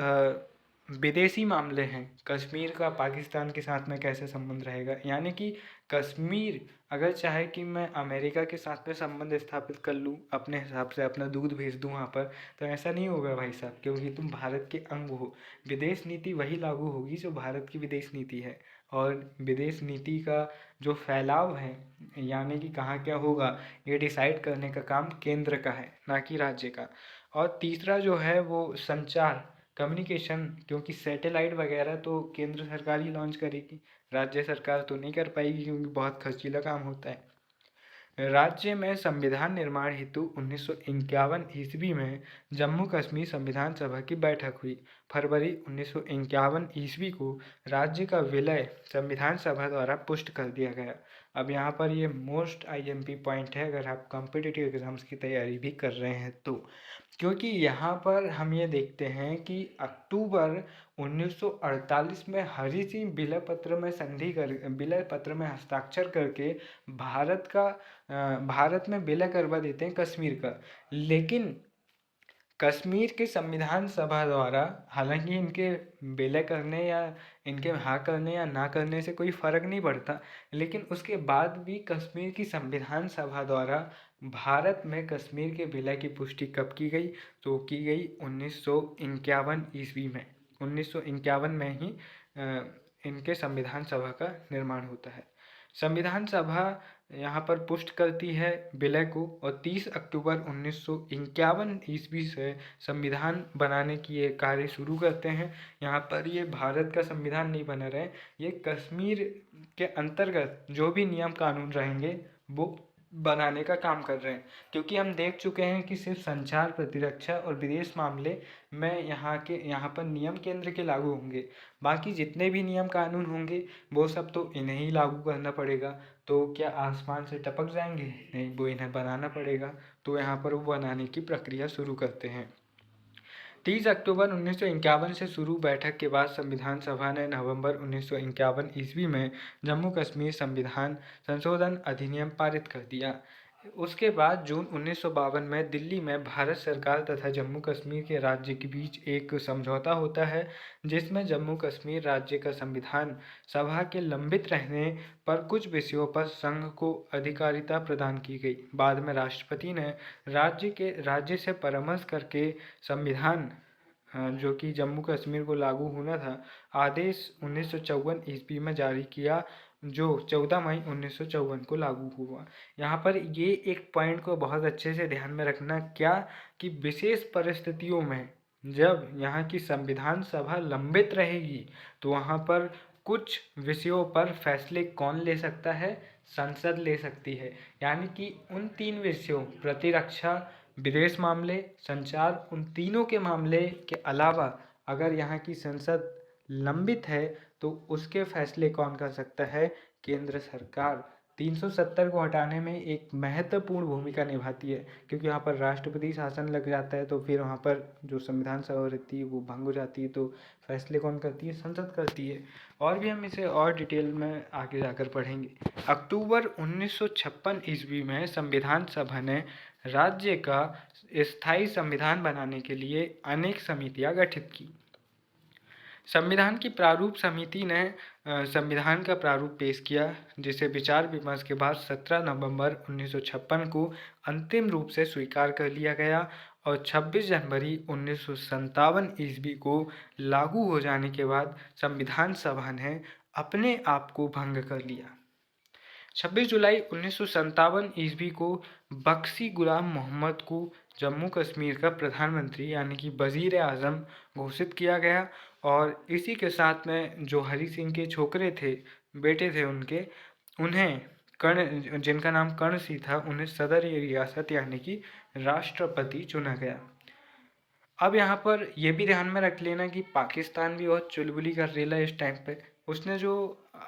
विदेशी मामले हैं, कश्मीर का पाकिस्तान के साथ में कैसे संबंध रहेगा, यानी कि कश्मीर अगर चाहे कि मैं अमेरिका के साथ में संबंध स्थापित कर लूँ, अपने हिसाब से अपना दूध भेज दूँ वहाँ पर, तो ऐसा नहीं होगा भाई साहब, क्योंकि तुम भारत के अंग हो। विदेश नीति वही लागू होगी जो भारत की विदेश नीति है, और विदेश नीति का जो फैलाव है, यानी कि कहाँ क्या होगा, ये डिसाइड करने का काम केंद्र का है, ना कि राज्य का। और तीसरा जो है वो संचार, कम्युनिकेशन, क्योंकि सैटेलाइट वगैरह तो केंद्र सरकार ही लॉन्च करेगी, राज्य सरकार तो नहीं कर पाएगी क्योंकि बहुत खर्चीला काम होता है। राज्य में संविधान निर्माण हेतु 1951 ईस्वी में जम्मू कश्मीर संविधान सभा की बैठक हुई। फरवरी 1951 ईस्वी को राज्य का विलय संविधान सभा द्वारा पुष्ट कर दिया गया। अब यहाँ पर ये मोस्ट आईएमपी पॉइंट है अगर आप कॉम्पिटिटिव एग्जाम्स की तैयारी भी कर रहे हैं तो, क्योंकि यहाँ पर हम ये देखते हैं कि अक्टूबर 1948 में हरि सिंह विलय पत्र में विलय पत्र में हस्ताक्षर करके भारत में विलय करवा देते हैं कश्मीर का। लेकिन कश्मीर के संविधान सभा द्वारा, हालांकि इनके विलय करने या इनके हाँ करने या ना करने से कोई फर्क नहीं पड़ता, लेकिन उसके बाद भी कश्मीर की संविधान सभा द्वारा भारत में कश्मीर के विलय की पुष्टि कब की गई? तो की गई 1951 ईस्वी में। 1951 में ही इनके संविधान सभा का निर्माण होता है। संविधान सभा यहाँ पर पुष्ट करती है विलय को, और 30 अक्टूबर 1951 ईस्वी से संविधान बनाने की ये कार्य शुरू करते हैं। यहाँ पर ये भारत का संविधान नहीं बना रहे, ये कश्मीर के अंतर्गत जो भी नियम कानून रहेंगे वो बनाने का काम कर रहे हैं। क्योंकि हम देख चुके हैं कि सिर्फ संचार, प्रतिरक्षा और विदेश मामले में यहाँ पर नियम केंद्र के लागू होंगे, बाकी जितने भी नियम कानून होंगे वो सब तो इन्हें ही लागू करना पड़ेगा। तो क्या आसमान से टपक जाएंगे? नहीं, वो इन्हें बनाना पड़ेगा। तो यहाँ पर वो बनाने की प्रक्रिया शुरू करते हैं। 30 अक्टूबर 1951 से शुरू बैठक के बाद संविधान सभा ने नवंबर 1951 ईस्वी में जम्मू कश्मीर संविधान संशोधन अधिनियम पारित कर दिया। उसके बाद जून 1952 में दिल्ली में भारत सरकार तथा जम्मू कश्मीर के राज्य के बीच एक समझौता होता है, जिसमें जम्मू कश्मीर राज्य का संविधान सभा के लंबित रहने पर कुछ विषयों पर संघ को अधिकारिता प्रदान की गई। बाद में राष्ट्रपति ने राज्य से परामर्श करके संविधान जो कि जम्मू कश्मीर को लागू होना था, आदेश 1954 ईस्वी में जारी किया, जो 14 मई 1954 को लागू हुआ। यहाँ पर ये एक पॉइंट को बहुत अच्छे से ध्यान में रखना, क्या कि विशेष परिस्थितियों में जब यहाँ की संविधान सभा लंबित रहेगी तो वहाँ पर कुछ विषयों पर फैसले कौन ले सकता है? संसद ले सकती है। यानी कि उन 3 विषयों, प्रतिरक्षा, विदेश मामले, संचार, उन तीनों के मामले के अलावा अगर यहाँ की संसद लंबित है तो उसके फैसले कौन कर सकता है? केंद्र सरकार। 370 को हटाने में एक महत्वपूर्ण भूमिका निभाती है, क्योंकि यहाँ पर राष्ट्रपति शासन लग जाता है तो फिर वहाँ पर जो संविधान सभा रहती है वो भंग हो जाती है, तो फैसले कौन करती है? संसद करती है। और भी हम इसे और डिटेल में आगे जाकर पढ़ेंगे। अक्टूबर 1956 ईस्वी में संविधान सभा ने राज्य का स्थायी संविधान बनाने के लिए अनेक समितियां गठित की। संविधान की प्रारूप समिति ने संविधान का प्रारूप पेश किया, जिसे विचार विमर्श के बाद 17 नवंबर 1956 को अंतिम रूप से स्वीकार कर लिया गया, और 26 जनवरी 1957 ईस्वी को लागू हो जाने के बाद संविधान सभा ने अपने आप को भंग कर लिया। 26 जुलाई 1957 ईस्वी को बख्शी गुलाम मोहम्मद को जम्मू कश्मीर का प्रधानमंत्री यानी कि वज़ीर आज़म घोषित किया गया। और इसी के साथ में जो हरि सिंह के छोकरे थे, बेटे थे उनके, उन्हें कर्ण, जिनका नाम कर्ण सिंह था, उन्हें सदर ये रियासत यानी कि राष्ट्रपति चुना गया। अब यहाँ पर ये भी ध्यान में रख लेना कि पाकिस्तान भी बहुत चुलबुली कर रेला इस टाइम पे। उसने जो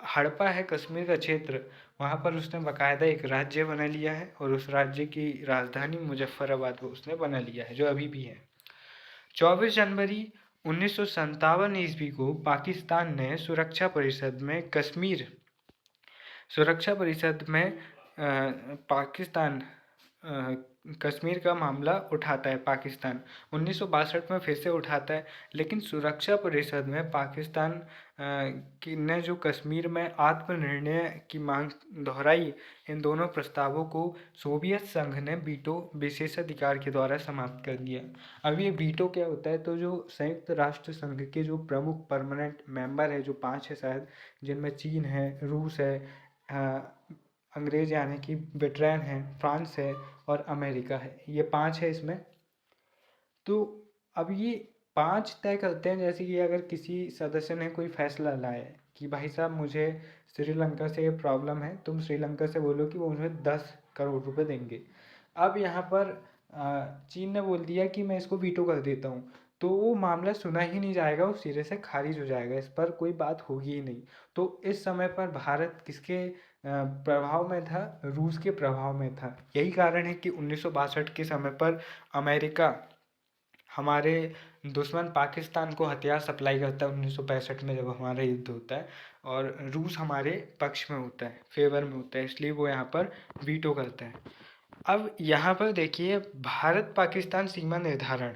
हड़पा है कश्मीर का क्षेत्र, वहाँ पर उसने बाकायदा एक राज्य बना लिया है और उस राज्य की राजधानी मुजफ्फराबाद को उसने बना लिया है, जो अभी भी है। 24 जनवरी 1957 ईस्वी को पाकिस्तान ने सुरक्षा परिषद में पाकिस्तान कश्मीर का मामला उठाता है। पाकिस्तान 1962 में फिर से उठाता है, लेकिन सुरक्षा परिषद में पाकिस्तान ने जो कश्मीर में आत्मनिर्णय की मांग दोहराई, इन दोनों प्रस्तावों को सोवियत संघ ने वीटो विशेषाधिकार के द्वारा समाप्त कर दिया। अब ये वीटो क्या होता है, तो जो संयुक्त राष्ट्र संघ के जो प्रमुख परमानेंट मेंबर है, जो 5 है शायद, जिनमें चीन है, रूस है, अंग्रेज यानी कि ब्रिटेन है, फ्रांस है और अमेरिका है। ये 5 है इसमें। तो अब ये 5 तय करते हैं, जैसे कि अगर किसी सदस्य ने कोई फैसला लाया है कि भाई साहब मुझे श्रीलंका से ये प्रॉब्लम है, तुम श्रीलंका से बोलो कि वो मुझे 10 करोड़ रुपए देंगे। अब यहाँ पर चीन ने बोल दिया कि मैं इसको वीटो कर देता हूँ, तो वो मामला सुना ही नहीं जाएगा, वो सिरे से खारिज हो जाएगा, इस पर कोई बात होगी ही नहीं। तो इस समय पर भारत किसके प्रभाव में था? रूस के प्रभाव में था। यही कारण है कि 1962 के समय पर अमेरिका हमारे दुश्मन पाकिस्तान को हथियार सप्लाई करता है 1965 में, जब हमारा युद्ध होता है, और रूस हमारे पक्ष में होता है, फेवर में होता है, इसलिए वो यहाँ पर वीटो करता है। अब यहाँ पर देखिए, भारत पाकिस्तान सीमा निर्धारण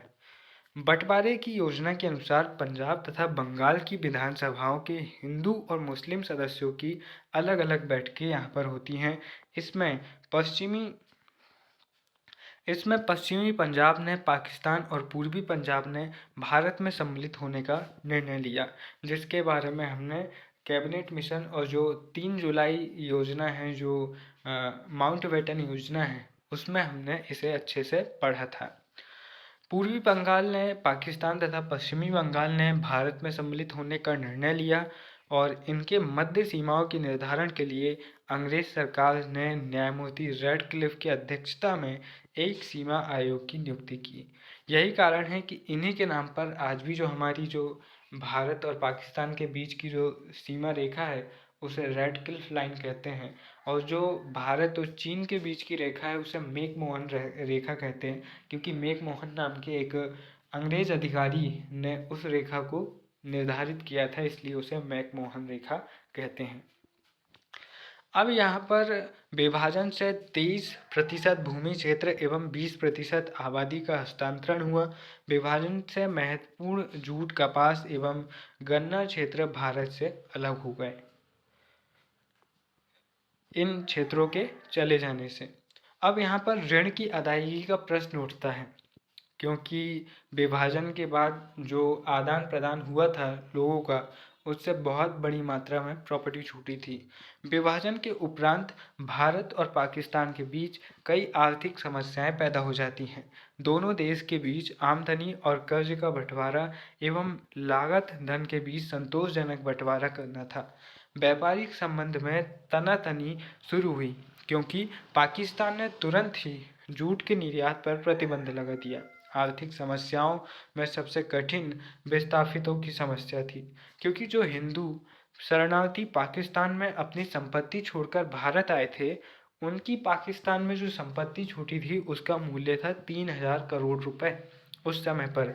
बंटवारे की योजना के अनुसार पंजाब तथा बंगाल की विधानसभाओं के हिंदू और मुस्लिम सदस्यों की अलग अलग बैठकें यहाँ पर होती हैं। इसमें पश्चिमी पंजाब ने पाकिस्तान और पूर्वी पंजाब ने भारत में सम्मिलित होने का निर्णय लिया, जिसके बारे में हमने कैबिनेट मिशन और जो 3 जुलाई योजना है, जो माउंटबेटन योजना है, उसमें हमने इसे अच्छे से पढ़ा था। पूर्वी बंगाल ने पाकिस्तान तथा पश्चिमी बंगाल ने भारत में सम्मिलित होने का निर्णय लिया और इनके मध्य सीमाओं के निर्धारण के लिए अंग्रेज सरकार ने न्यायमूर्ति रेडक्लिफ की अध्यक्षता में एक सीमा आयोग की नियुक्ति की। यही कारण है कि इन्हीं के नाम पर आज भी जो हमारी जो भारत और पाकिस्तान के बीच की जो सीमा रेखा है, उसे रेडक्लिफ लाइन कहते हैं, और जो भारत और चीन के बीच की रेखा है उसे मैकमोहन रेखा कहते हैं, क्योंकि मैकमोहन नाम के एक अंग्रेज अधिकारी ने उस रेखा को निर्धारित किया था, इसलिए उसे मैकमोहन रेखा कहते हैं। अब यहाँ पर विभाजन से 23% भूमि क्षेत्र एवं 20% आबादी का हस्तांतरण हुआ। विभाजन से महत्वपूर्ण जूट, कपास एवं गन्ना क्षेत्र भारत से अलग हो गए इन क्षेत्रों के चले जाने से। अब यहाँ पर ऋण की अदायगी का प्रश्न उठता है, क्योंकि विभाजन के बाद जो आदान प्रदान हुआ था लोगों का, उससे बहुत बड़ी मात्रा में प्रॉपर्टी छूटी थी। विभाजन के उपरांत भारत और पाकिस्तान के बीच कई आर्थिक समस्याएं पैदा हो जाती हैं। दोनों देश के बीच आमदनी और कर्ज का बंटवारा एवं लागत धन के बीच संतोषजनक बंटवारा करना था। व्यापारिक संबंध में तनातनी शुरू हुई, क्योंकि पाकिस्तान ने तुरंत ही जूट के निर्यात पर प्रतिबंध लगा दिया। आर्थिक समस्याओं में सबसे कठिन विस्थापितों की समस्या थी, क्योंकि जो हिंदू शरणार्थी पाकिस्तान में अपनी संपत्ति छोड़कर भारत आए थे, उनकी पाकिस्तान में जो संपत्ति छूटी थी उसका मूल्य था 3000 करोड़ रुपए उस समय पर।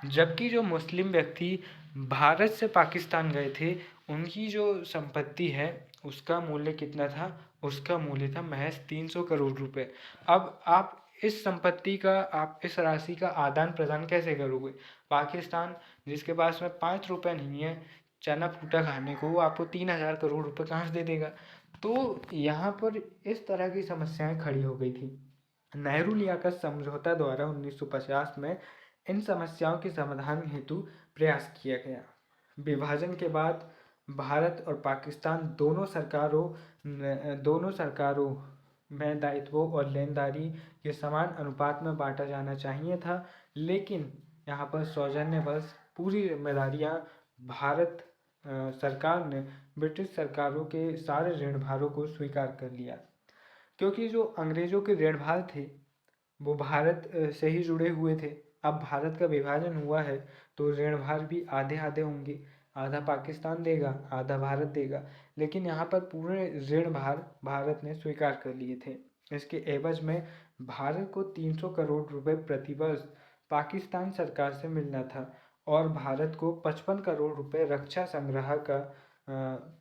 जबकि जो मुस्लिम व्यक्ति भारत से पाकिस्तान गए थे, उनकी जो संपत्ति है उसका मूल्य कितना था? उसका मूल्य था महज 300 करोड़ रुपए। अब आप इस राशि का आदान प्रदान कैसे करोगे? पाकिस्तान, जिसके पास में 5 रुपए नहीं है चना फूटा खाने को, वो आपको 3000 करोड़ रुपए कहाँ से दे देगा? तो यहाँ पर इस तरह की समस्याएं खड़ी हो गई थी। नेहरू लियाकत समझौता द्वारा 1950 में इन समस्याओं के समाधान हेतु प्रयास किया गया। विभाजन के बाद भारत और पाकिस्तान दोनों सरकारों में दायित्वों और लेनदारी के समान अनुपात में बांटा जाना चाहिए था, लेकिन यहाँ पर सौजन्यवश पूरी जिम्मेदारियाँ भारत सरकार ने ब्रिटिश सरकारों के सारे ऋण भारों को स्वीकार कर लिया, क्योंकि जो अंग्रेजों के ऋण भार थे वो भारत से ही जुड़े हुए थे। अब भारत का विभाजन हुआ है तो ऋण भार भी आधे आधे होंगे, आधा पाकिस्तान देगा, आधा भारत देगा, लेकिन यहाँ पर पूरे ऋण भार भारत ने स्वीकार कर लिए थे। इसके एवज में भारत को 300 करोड़ रुपए प्रतिवर्ष पाकिस्तान सरकार से मिलना था और भारत को 55 करोड़ रुपए रक्षा संग्रह का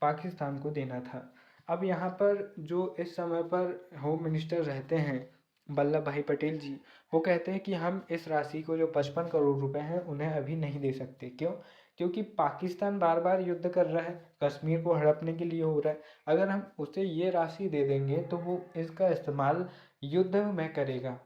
पाकिस्तान को देना था। अब यहाँ पर जो इस समय पर होम मिनिस्टर रहते हैं वल्लभ भाई पटेल जी, वो कहते हैं कि हम इस राशि को जो 55 करोड़ रुपए हैं उन्हें अभी नहीं दे सकते। क्यों? क्योंकि पाकिस्तान बार बार युद्ध कर रहा है, कश्मीर को हड़पने के लिए हो रहा है। अगर हम उसे ये राशि दे देंगे तो वो इसका इस्तेमाल युद्ध में करेगा,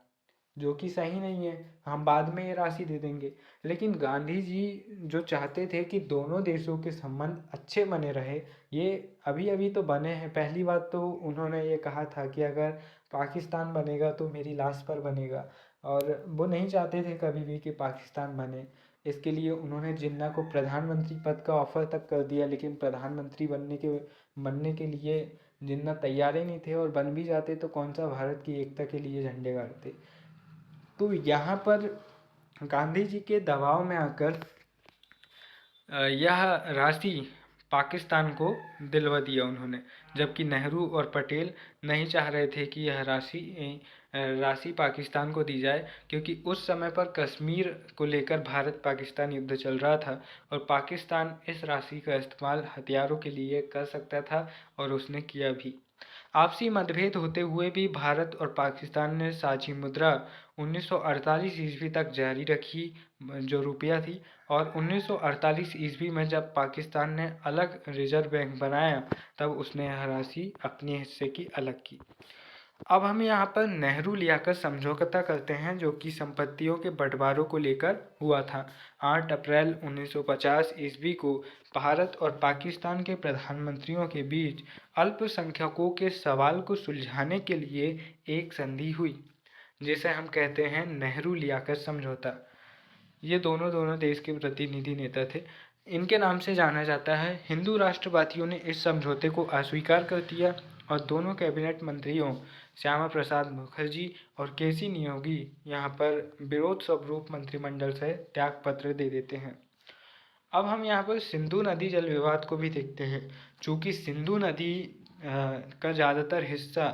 जो कि सही नहीं है। हम बाद में ये राशि दे देंगे। लेकिन गांधी जी जो चाहते थे कि दोनों देशों के संबंध अच्छे बने रहे, ये अभी अभी तो बने हैं। पहली बात तो उन्होंने ये कहा था कि अगर पाकिस्तान बनेगा तो मेरी लाश पर बनेगा, और वो नहीं चाहते थे कभी भी कि पाकिस्तान बने। इसके लिए उन्होंने जिन्ना को प्रधानमंत्री पद का ऑफर तक कर दिया, लेकिन प्रधानमंत्री बनने के लिए जिन्ना तैयार ही नहीं थे, और बन भी जाते तो कौन सा भारत की एकता के लिए झंडे गाड़ते। तो यहाँ पर गांधी जी के दबाव में आकर यह राशि पाकिस्तान को दिलवा दिया उन्होंने, जबकि नेहरू और पटेल नहीं चाह रहे थे कि यह राशि पाकिस्तान को दी जाए, क्योंकि उस समय पर कश्मीर को लेकर भारत पाकिस्तान युद्ध चल रहा था और पाकिस्तान इस राशि का इस्तेमाल हथियारों के लिए कर सकता था, और उसने किया भी। आपसी मतभेद होते हुए भी भारत और पाकिस्तान ने साझी मुद्रा 1948 ईस्वी तक जारी रखी, जो रुपया थी, और 1948 ईस्वी में जब पाकिस्तान ने अलग रिजर्व बैंक बनाया तब उसने यह राशि अपने हिस्से की अलग की। अब हम यहाँ पर नेहरू लियाकत समझौता करते हैं, जो कि संपत्तियों के बंटवारों को लेकर हुआ था। 8 अप्रैल 1950 ईस्वी को भारत और पाकिस्तान के प्रधानमंत्रियों के बीच अल्पसंख्यकों के सवाल को सुलझाने के लिए एक संधि हुई, जिसे हम कहते हैं नेहरू लियाकत समझौता। ये दोनों देश के प्रतिनिधि नेता थे। इनके नाम से जाना जाता है। हिंदू राष्ट्रवादियों ने इस समझौते को अस्वीकार कर दिया और दोनों कैबिनेट मंत्रियों श्यामा प्रसाद मुखर्जी और केसी नियोगी यहाँ पर विरोध स्वरूप मंत्रिमंडल से त्यागपत्र दे देते हैं। अब हम यहाँ पर सिंधु नदी जल विवाद को भी देखते हैं। चूँकि सिंधु नदी का ज़्यादातर हिस्सा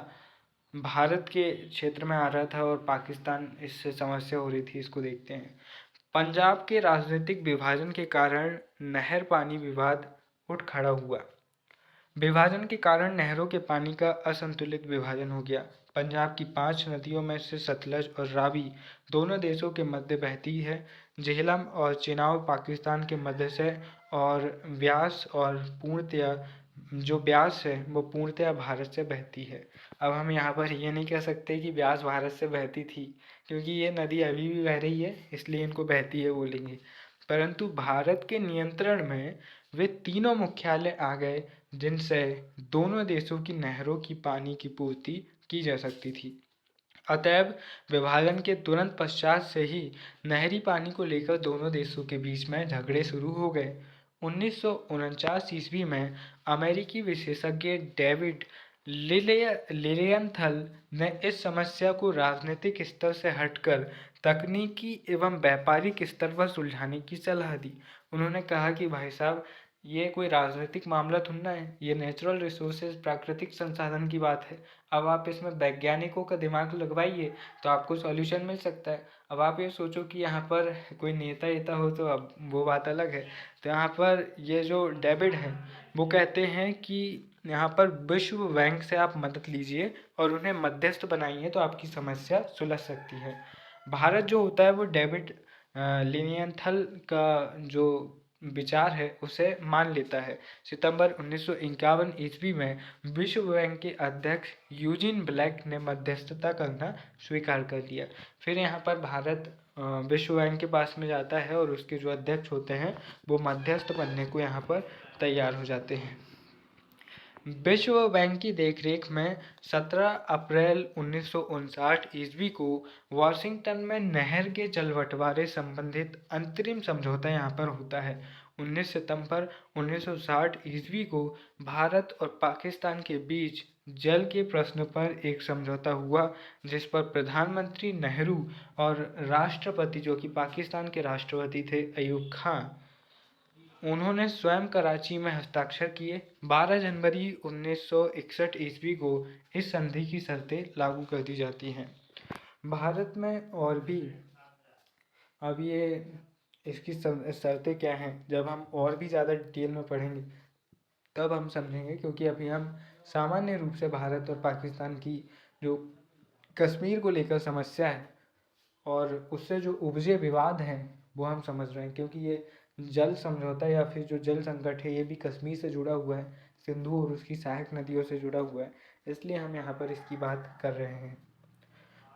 भारत के क्षेत्र में आ रहा था और पाकिस्तान इससे समस्या हो रही थी, इसको देखते हैं। पंजाब के राजनीतिक विभाजन के कारण नहर पानी विवाद उठ खड़ा हुआ। विभाजन के कारण नहरों के पानी का असंतुलित विभाजन हो गया। पंजाब की 5 नदियों में से सतलज और रावी दोनों देशों के मध्य बहती है। झेलम और चिनाब पाकिस्तान के मध्य से, और व्यास और पूर्णतया जो ब्यास है वो पूर्णतया भारत से बहती है। अब हम यहाँ पर ये नहीं कह सकते कि ब्यास भारत से बहती थी, क्योंकि ये नदी अभी भी बह रही है, इसलिए इनको बहती है बोलेंगे। परंतु भारत के नियंत्रण में वे तीनों मुख्यालय आ गए, जिनसे दोनों देशों की नहरों की पानी की पूर्ति की जा सकती थी। अतएव विभाजन के तुरंत पश्चात से ही नहरी पानी को लेकर दोनों देशों के बीच में झगड़े शुरू हो गए। 1949 ईस्वी में अमेरिकी विशेषज्ञ डेविड लिलियनथल ने इस समस्या को राजनीतिक स्तर से हटकर तकनीकी एवं व्यापारिक स्तर पर सुलझाने की सलाह दी। उन्होंने कहा कि भाई साहब, ये कोई राजनीतिक मामला थोड़ा है, ये नेचुरल रिसोर्सेज प्राकृतिक संसाधन की बात है। अब आप इसमें वैज्ञानिकों का दिमाग लगवाइए तो आपको सॉल्यूशन मिल सकता है। अब आप ये सोचो कि यहाँ पर कोई नेता हो तो अब वो बात अलग है। तो यहाँ पर ये जो डेविड हैं वो कहते हैं कि यहाँ पर विश्व बैंक से आप मदद लीजिए और उन्हें मध्यस्थ बनाइए तो आपकी समस्या सुलझ सकती है। भारत जो होता है वो डेविड लिनियनथल का जो विचार है उसे मान लेता है। सितंबर 1951 ईस्वी में विश्व बैंक के अध्यक्ष यूजिन ब्लैक ने मध्यस्थता करना स्वीकार कर लिया। फिर यहाँ पर भारत विश्व बैंक के पास में जाता है और उसके जो अध्यक्ष होते हैं वो मध्यस्थ बनने को यहाँ पर तैयार हो जाते हैं। विश्व बैंक की देखरेख में 17 अप्रैल 1959 ईस्वी को वॉशिंगटन में नहर के जल बंटवारे संबंधित अंतरिम समझौता यहाँ पर होता है। 19 सितंबर 1960 ईस्वी को भारत और पाकिस्तान के बीच जल के प्रश्न पर एक समझौता हुआ, जिस पर प्रधानमंत्री नेहरू और राष्ट्रपति, जो कि पाकिस्तान के राष्ट्रपति थे, अयूब खां, उन्होंने स्वयं कराची में हस्ताक्षर किए। 12 जनवरी 1961 ईस्वी को इस संधि की शर्तें लागू कर दी जाती हैं। भारत में और भी अब ये इसकी शर्तें क्या हैं, जब हम और भी ज़्यादा डिटेल में पढ़ेंगे तब हम समझेंगे, क्योंकि अभी हम सामान्य रूप से भारत और पाकिस्तान की जो कश्मीर को लेकर समस्या है और उससे जो उपजे विवाद हैं वो हम समझ रहे हैं, क्योंकि ये जल समझौता या फिर जो जल संकट है ये भी कश्मीर से जुड़ा हुआ है, सिंधु और उसकी सहायक नदियों से जुड़ा हुआ है, इसलिए हम यहाँ पर इसकी बात कर रहे हैं।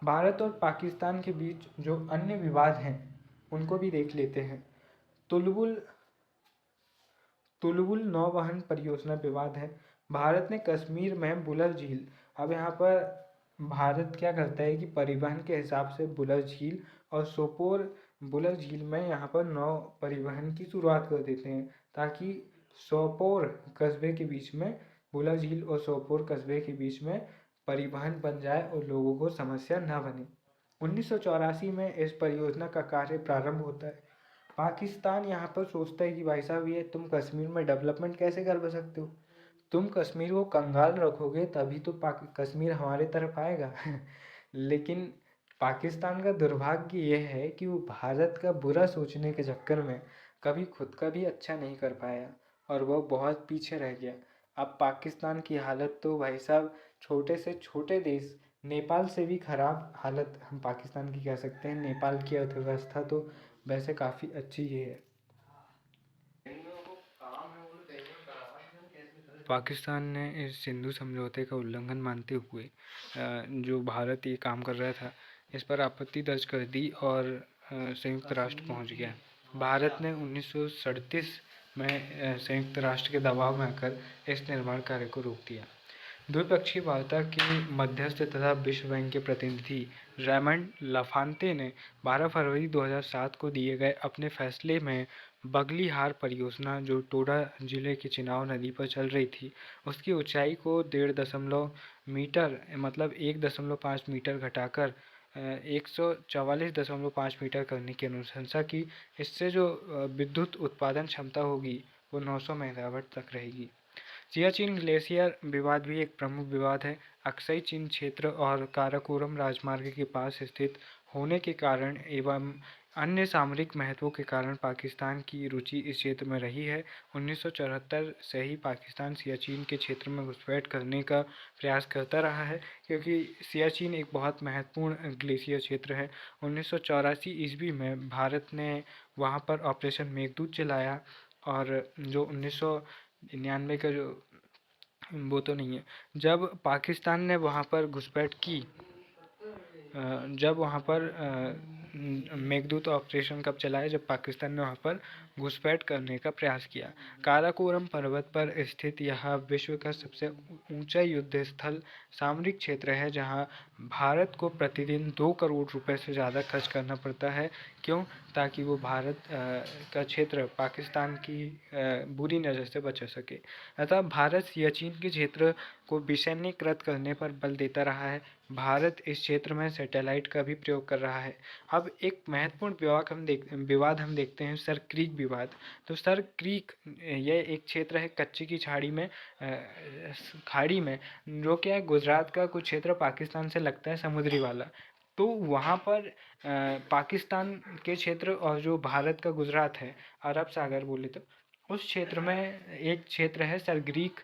भारत और पाकिस्तान के बीच जो अन्य विवाद हैं उनको भी देख लेते हैं। तुलबुल तुलबुल नौवहन परियोजना विवाद है। भारत ने कश्मीर में बुलर झील, अब यहाँ पर भारत क्या करता है कि परिवहन के हिसाब से बुलर झील और सोपोर, बुलर झील में यहाँ पर नौ परिवहन की शुरुआत कर देते हैं, ताकि सोपोर कस्बे के बीच में, बुलर झील और सोपोर कस्बे के बीच में परिवहन बन जाए और लोगों को समस्या न बने। 1984 में इस परियोजना का कार्य प्रारंभ होता है। पाकिस्तान यहाँ पर सोचता है कि भाई साहब ये तुम कश्मीर में डेवलपमेंट कैसे कर सकते हो, तुम कश्मीर को कंगाल रखोगे तभी तो कश्मीर हमारे तरफ आएगा। लेकिन पाकिस्तान का दुर्भाग्य ये है कि वो भारत का बुरा सोचने के चक्कर में कभी खुद का भी अच्छा नहीं कर पाया और वह बहुत पीछे रह गया। अब पाकिस्तान की हालत तो भाई साहब छोटे से छोटे देश नेपाल से भी खराब हालत हम पाकिस्तान की कह सकते हैं। नेपाल की अर्थव्यवस्था तो वैसे काफ़ी अच्छी ही है। पाकिस्तान ने इस सिंधु समझौते का उल्लंघन मानते हुए जो भारत ये काम कर रहा था इस पर आपत्ति दर्ज कर दी और संयुक्त राष्ट्र पहुंच गया। भारत ने 1937 में संयुक्त राष्ट्र के दबाव में आकर इस निर्माण कार्य को रोक दिया। द्विपक्षीय वार्ता के मध्यस्थ तथा विश्व बैंक के प्रतिनिधि रेमंड लाफांते ने 12 फरवरी 2007 को दिए गए अपने फैसले में बगलिहार परियोजना, जो टोडा जिले की चिनाव नदी पर चल रही थी, उसकी ऊंचाई को 1.5 मीटर मतलब 1.5 मीटर घटाकर 144.5 मीटर करने की अनुशंसा की। इससे जो विद्युत उत्पादन क्षमता होगी वो 900 मेगावाट तक रहेगी। सियाचिन ग्लेशियर विवाद भी एक प्रमुख विवाद है। अक्साई चीन क्षेत्र और काराकोरम राजमार्ग के पास स्थित होने के कारण एवं अन्य सामरिक महत्व के कारण पाकिस्तान की रुचि इस क्षेत्र में रही है। 1974 से ही पाकिस्तान सियाचिन के क्षेत्र में घुसपैठ करने का प्रयास करता रहा है, क्योंकि सियाचिन एक बहुत महत्वपूर्ण ग्लेशियर क्षेत्र है। 1984 ईस्वी में भारत ने वहाँ पर ऑपरेशन मेघदूत चलाया और जो 1999 का जो वो तो नहीं है, जब पाकिस्तान ने वहाँ पर घुसपैठ की, जब वहाँ पर मेघदूत ऑपरेशन कब चलाया, जब पाकिस्तान ने वहाँ पर घुसपैठ करने का प्रयास किया। काराकोरम पर्वत पर स्थित यह विश्व का सबसे ऊंचा युद्ध स्थल सामरिक क्षेत्र है, जहाँ भारत को प्रतिदिन 2 करोड़ रुपए से ज़्यादा खर्च करना पड़ता है। क्यों? ताकि वो भारत का क्षेत्र पाकिस्तान की बुरी नज़र से बचा सके। अतः भारत सियाचिन के क्षेत्र को विसैन्यीकृत करने पर बल देता रहा है। भारत इस क्षेत्र में सैटेलाइट का भी प्रयोग कर रहा है। अब एक महत्वपूर्ण विवाद हम देखते हैं, सर क्रीक विवाद। तो सर क्रीक यह एक क्षेत्र है कच्चे की खाड़ी में, जो क्या है गुजरात का कुछ क्षेत्र पाकिस्तान से लगता है समुद्री वाला। तो वहाँ पर पाकिस्तान के क्षेत्र और जो भारत का गुजरात है, अरब सागर बोले तो, उस क्षेत्र में एक क्षेत्र है सर क्रीक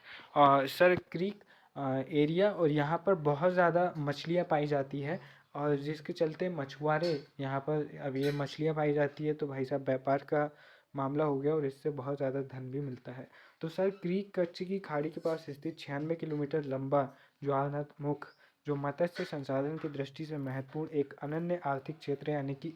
एरिया, और यहाँ पर बहुत ज़्यादा मछलियाँ पाई जाती है और जिसके चलते मछुआरे यहाँ पर, अब ये मछलियाँ पाई जाती है तो भाई साहब व्यापार का मामला हो गया और इससे बहुत ज़्यादा धन भी मिलता है। तो सर क्रीक कच्छ की खाड़ी के पास स्थित 96 किलोमीटर लंबा ज्वारनदमुख, जो मत्स्य संसाधन की दृष्टि से महत्वपूर्ण एक अनन्य आर्थिक क्षेत्र यानी कि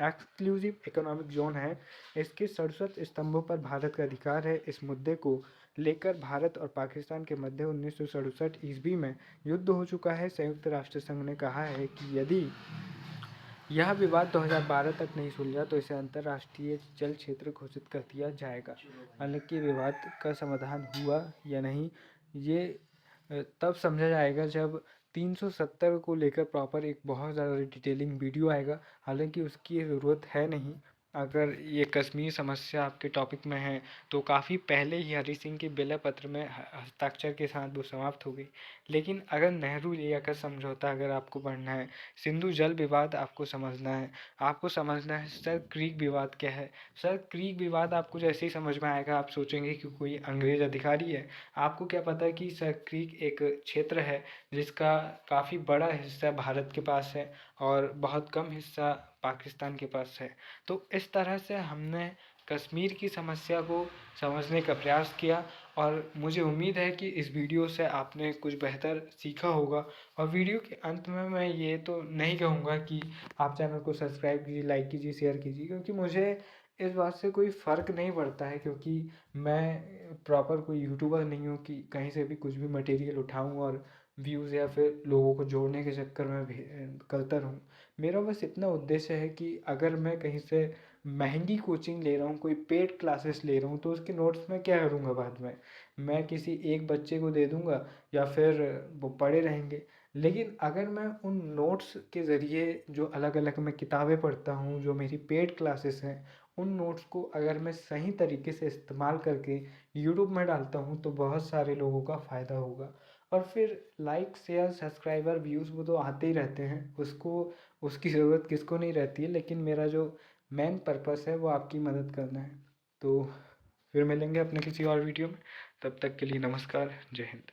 एक्सक्लूसिव इकोनॉमिक जोन है। इसके 67 स्तंभों पर भारत का अधिकार है। इस मुद्दे को लेकर भारत और पाकिस्तान के मध्य 1967 ईस्वी में युद्ध हो चुका है। संयुक्त राष्ट्र संघ ने कहा है कि यदि यह विवाद 2012 तक नहीं सुलझा तो इसे अंतर्राष्ट्रीय जल क्षेत्र घोषित कर दिया जाएगा। हालांकि विवाद का समाधान हुआ या नहीं, ये तब समझा जाएगा जब 370 को लेकर प्रॉपर एक बहुत ज़्यादा डिटेलिंग वीडियो आएगा। हालांकि उसकी ज़रूरत है नहीं। अगर ये कश्मीर समस्या आपके टॉपिक में है तो काफ़ी पहले ही हरि सिंह के बेला पत्र में हस्ताक्षर के साथ वो समाप्त हो गई। लेकिन अगर नेहरू लिया का समझौता अगर आपको पढ़ना है, सिंधु जल विवाद आपको समझना है, आपको समझना है सर क्रीक विवाद क्या है। सर क्रीक विवाद आपको जैसे ही समझ में आएगा आप सोचेंगे कि कोई अंग्रेज़ अधिकारी है। आपको क्या पता है कि सर क्रीक एक क्षेत्र है जिसका काफ़ी बड़ा हिस्सा भारत के पास है और बहुत कम हिस्सा पाकिस्तान के पास है। तो इस तरह से हमने कश्मीर की समस्या को समझने का प्रयास किया और मुझे उम्मीद है कि इस वीडियो से आपने कुछ बेहतर सीखा होगा। और वीडियो के अंत में मैं ये तो नहीं कहूँगा कि आप चैनल को सब्सक्राइब कीजिए, लाइक कीजिए, शेयर कीजिए, क्योंकि मुझे इस बात से कोई फ़र्क नहीं पड़ता है, क्योंकि मैं प्रॉपर कोई यूट्यूबर नहीं हूँ कि कहीं से भी कुछ भी मटेरियल उठाऊँ और व्यूज़ या फिर लोगों को जोड़ने के चक्कर में करता रहूँ। मेरा बस इतना उद्देश्य है कि अगर मैं कहीं से महंगी कोचिंग ले रहा हूँ, कोई पेड क्लासेस ले रहा हूँ, तो उसके नोट्स मैं क्या करूँगा बाद में? मैं किसी एक बच्चे को दे दूँगा या फिर वो पड़े रहेंगे। लेकिन अगर मैं उन नोट्स के ज़रिए जो अलग अलग मैं किताबें पढ़ता हूँ, जो मेरी पेड क्लासेस हैं, उन नोट्स को अगर मैं सही तरीके से इस्तेमाल करके यूट्यूब में डालता हूँ तो बहुत सारे लोगों का फ़ायदा होगा। और फिर लाइक, शेयर, सब्सक्राइबर, व्यूज़ वो तो आते ही रहते हैं, उसको उसकी ज़रूरत किसको नहीं रहती है। लेकिन मेरा जो मेन पर्पस है वो आपकी मदद करना है। तो फिर मिलेंगे अपने किसी और वीडियो में। तब तक के लिए नमस्कार, जय हिंद।